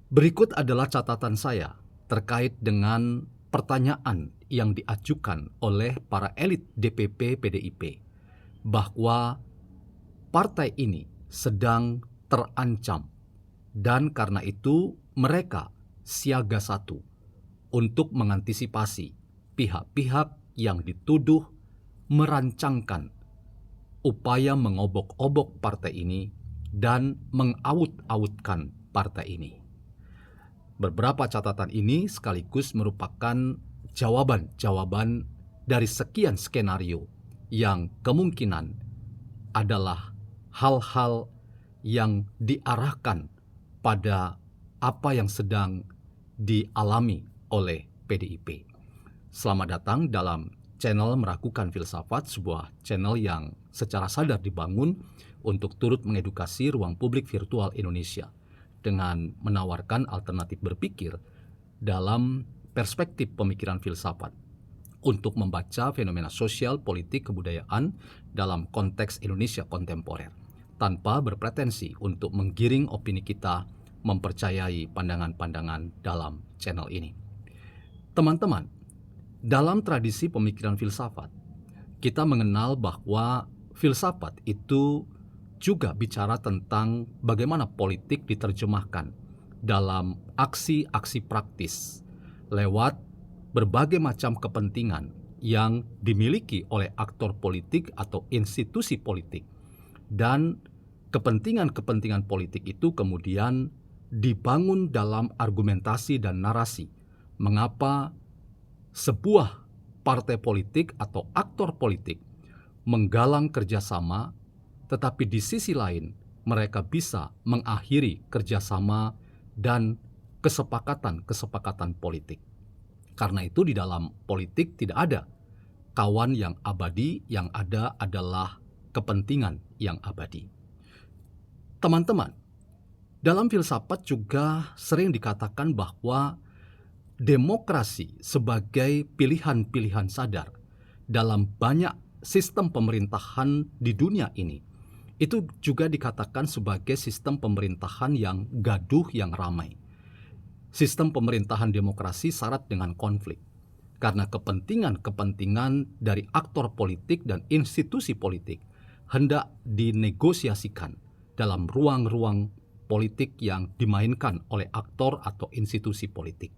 Berikut adalah catatan saya terkait dengan pertanyaan yang diajukan oleh para elit DPP PDIP bahwa partai ini sedang terancam dan karena itu mereka siaga satu untuk mengantisipasi pihak-pihak yang dituduh merancangkan upaya mengobok-obok partai ini dan mengaut-autkan partai ini. Beberapa catatan ini sekaligus merupakan jawaban-jawaban dari sekian skenario yang kemungkinan adalah hal-hal yang diarahkan pada apa yang sedang dialami oleh PDIP. Selamat datang dalam channel Meragukan Filsafat, sebuah channel yang secara sadar dibangun untuk turut mengedukasi ruang publik virtual Indonesia dengan menawarkan alternatif berpikir dalam perspektif pemikiran filsafat untuk membaca fenomena sosial, politik, kebudayaan dalam konteks Indonesia kontemporer, tanpa berpretensi untuk menggiring opini kita mempercayai pandangan-pandangan dalam channel ini. Teman-teman, dalam tradisi pemikiran filsafat, kita mengenal bahwa filsafat itu juga bicara tentang bagaimana politik diterjemahkan dalam aksi-aksi praktis lewat berbagai macam kepentingan yang dimiliki oleh aktor politik atau institusi politik. Dan kepentingan-kepentingan politik itu kemudian dibangun dalam argumentasi dan narasi. Mengapa sebuah partai politik atau aktor politik menggalang kerjasama, tetapi di sisi lain mereka bisa mengakhiri kerjasama dan kesepakatan-kesepakatan politik. Karena itu di dalam politik tidak ada kawan yang abadi, yang ada adalah kepentingan yang abadi. Teman-teman, dalam filsafat juga sering dikatakan bahwa demokrasi sebagai pilihan-pilihan sadar dalam banyak sistem pemerintahan di dunia ini, itu juga dikatakan sebagai sistem pemerintahan yang gaduh, yang ramai. Sistem pemerintahan demokrasi syarat dengan konflik, karena kepentingan-kepentingan dari aktor politik dan institusi politik hendak dinegosiasikan dalam ruang-ruang politik yang dimainkan oleh aktor atau institusi politik.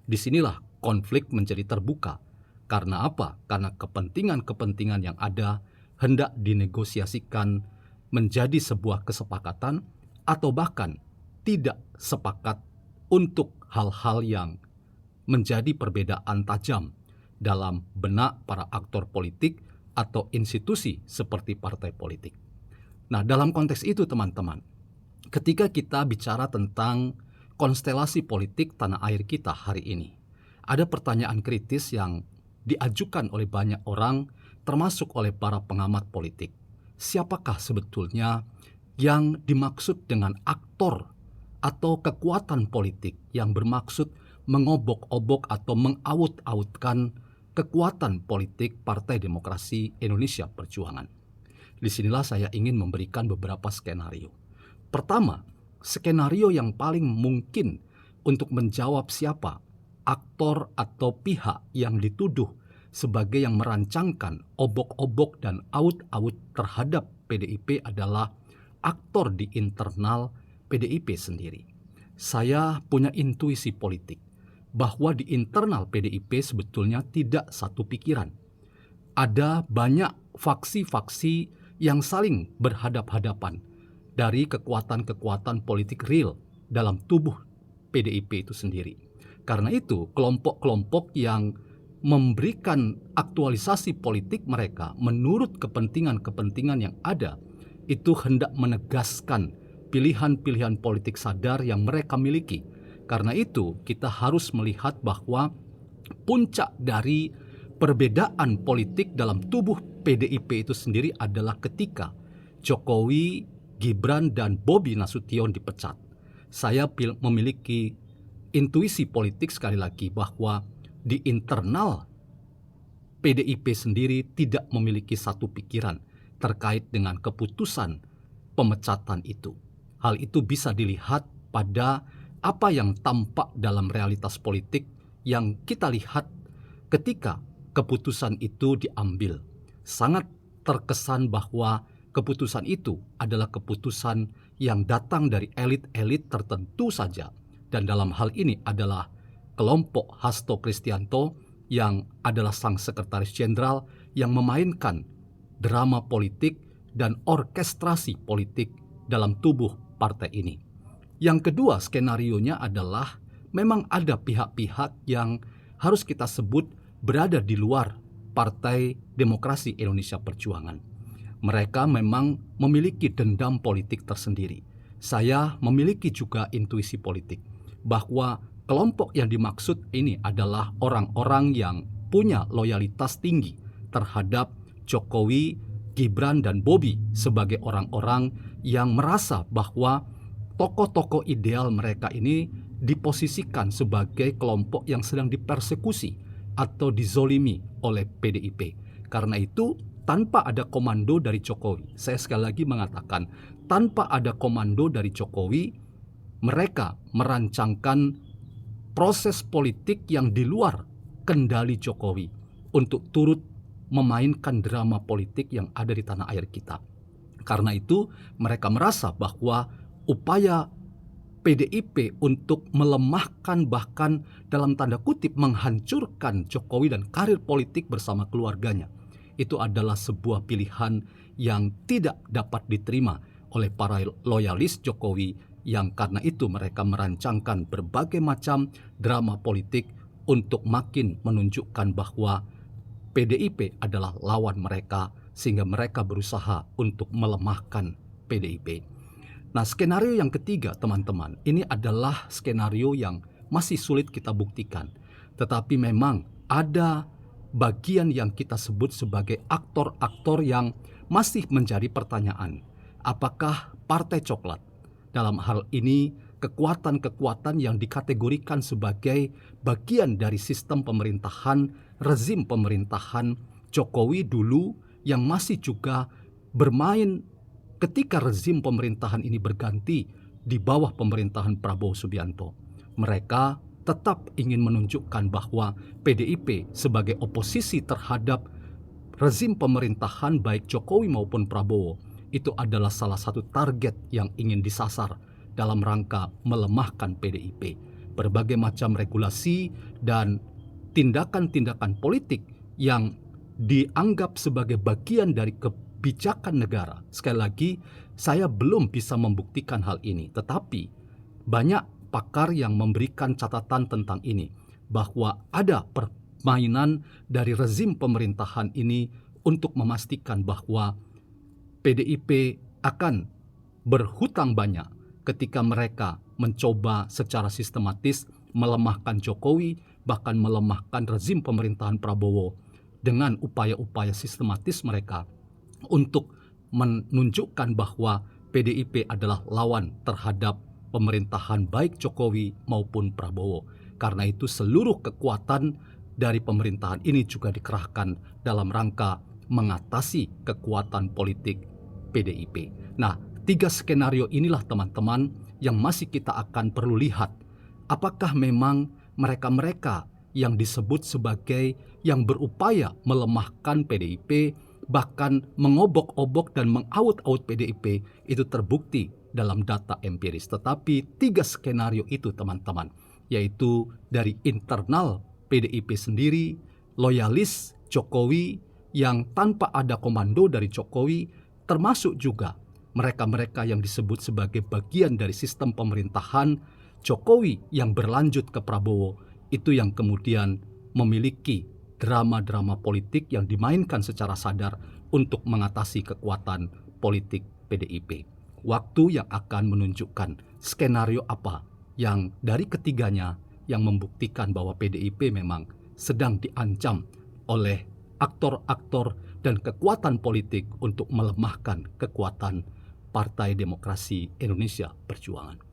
Disinilah konflik menjadi terbuka. Karena apa? Karena kepentingan-kepentingan yang ada hendak dinegosiasikan menjadi sebuah kesepakatan atau bahkan tidak sepakat untuk hal-hal yang menjadi perbedaan tajam dalam benak para aktor politik atau institusi seperti partai politik. Nah, dalam konteks itu teman-teman, ketika kita bicara tentang konstelasi politik tanah air kita hari ini, ada pertanyaan kritis yang diajukan oleh banyak orang, termasuk oleh para pengamat politik. Siapakah sebetulnya yang dimaksud dengan aktor atau kekuatan politik yang bermaksud mengobok-obok atau mengaut-autkan kekuatan politik Partai Demokrasi Indonesia Perjuangan? Disinilah saya ingin memberikan beberapa skenario. Pertama, skenario yang paling mungkin untuk menjawab siapa aktor atau pihak yang dituduh sebagai yang merancangkan obok-obok dan aut-aut terhadap PDIP adalah aktor di internal PDIP sendiri. Saya punya intuisi politik bahwa di internal PDIP sebetulnya tidak satu pikiran. Ada banyak faksi-faksi yang saling berhadap-hadapan dari kekuatan-kekuatan politik real dalam tubuh PDIP itu sendiri. Karena itu, kelompok-kelompok yang memberikan aktualisasi politik mereka menurut kepentingan-kepentingan yang ada, itu hendak menegaskan pilihan-pilihan politik sadar yang mereka miliki. Karena itu, kita harus melihat bahwa puncak dari perbedaan politik dalam tubuh PDIP itu sendiri adalah ketika Jokowi, Gibran, dan Bobi Nasution dipecat. Saya memiliki intuisi politik sekali lagi bahwa di internal PDIP sendiri tidak memiliki satu pikiran terkait dengan keputusan pemecatan itu. Hal itu bisa dilihat pada apa yang tampak dalam realitas politik yang kita lihat ketika keputusan itu diambil. Sangat terkesan bahwa keputusan itu adalah keputusan yang datang dari elit-elit tertentu saja. Dan dalam hal ini adalah kelompok Hasto Kristianto yang adalah sang sekretaris jenderal yang memainkan drama politik dan orkestrasi politik dalam tubuh partai ini. Yang kedua skenarionya adalah memang ada pihak-pihak yang harus kita sebut berada di luar Partai Demokrasi Indonesia Perjuangan. Mereka memang memiliki dendam politik tersendiri. Saya memiliki juga intuisi politik bahwa kelompok yang dimaksud ini adalah orang-orang yang punya loyalitas tinggi terhadap Jokowi, Gibran, dan Bobi sebagai orang-orang yang merasa bahwa tokoh-tokoh ideal mereka ini diposisikan sebagai kelompok yang sedang dipersekusi atau dizolimi oleh PDIP. Karena itu, tanpa ada komando dari Jokowi, saya sekali lagi mengatakan, tanpa ada komando dari Jokowi, mereka merancangkan proses politik yang di luar kendali Jokowi untuk turut memainkan drama politik yang ada di tanah air kita. Karena itu, mereka merasa bahwa upaya PDIP untuk melemahkan, bahkan dalam tanda kutip menghancurkan Jokowi dan karir politik bersama keluarganya, itu adalah sebuah pilihan yang tidak dapat diterima oleh para loyalis Jokowi, yang karena itu mereka merancangkan berbagai macam drama politik untuk makin menunjukkan bahwa PDIP adalah lawan mereka, sehingga mereka berusaha untuk melemahkan PDIP. Nah, skenario yang ketiga, teman-teman, ini adalah skenario yang masih sulit kita buktikan. Tetapi memang ada bagian yang kita sebut sebagai aktor-aktor yang masih menjadi pertanyaan. Apakah Partai Coklat, dalam hal ini kekuatan-kekuatan yang dikategorikan sebagai bagian dari sistem pemerintahan, rezim pemerintahan Jokowi dulu yang masih juga bermain ketika rezim pemerintahan ini berganti di bawah pemerintahan Prabowo Subianto. Mereka tetap ingin menunjukkan bahwa PDIP sebagai oposisi terhadap rezim pemerintahan baik Jokowi maupun Prabowo itu adalah salah satu target yang ingin disasar dalam rangka melemahkan PDIP. Berbagai macam regulasi dan tindakan-tindakan politik yang dianggap sebagai bagian dari kebijakan negara. Sekali lagi, saya belum bisa membuktikan hal ini, tetapi banyak pakar yang memberikan catatan tentang ini, bahwa ada permainan dari rezim pemerintahan ini untuk memastikan bahwa PDIP akan berhutang banyak ketika mereka mencoba secara sistematis melemahkan Jokowi, bahkan melemahkan rezim pemerintahan Prabowo dengan upaya-upaya sistematis mereka untuk menunjukkan bahwa PDIP adalah lawan terhadap pemerintahan baik Jokowi maupun Prabowo. Karena itu seluruh kekuatan dari pemerintahan ini juga dikerahkan dalam rangka mengatasi kekuatan politik PDIP. Nah, 3 skenario inilah teman-teman yang masih kita akan perlu lihat. Apakah memang mereka-mereka yang disebut sebagai yang berupaya melemahkan PDIP, bahkan mengobok-obok dan mengaut-aut PDIP, itu terbukti dalam data empiris. Tetapi 3 skenario itu teman-teman, yaitu dari internal PDIP sendiri, loyalis Jokowi yang tanpa ada komando dari Jokowi, termasuk juga mereka-mereka yang disebut sebagai bagian dari sistem pemerintahan Jokowi yang berlanjut ke Prabowo, itu yang kemudian memiliki drama-drama politik yang dimainkan secara sadar untuk mengatasi kekuatan politik PDIP. Waktu yang akan menunjukkan skenario apa yang dari ketiganya yang membuktikan bahwa PDIP memang sedang diancam oleh aktor-aktor dan kekuatan politik untuk melemahkan kekuatan Partai Demokrasi Indonesia Perjuangan.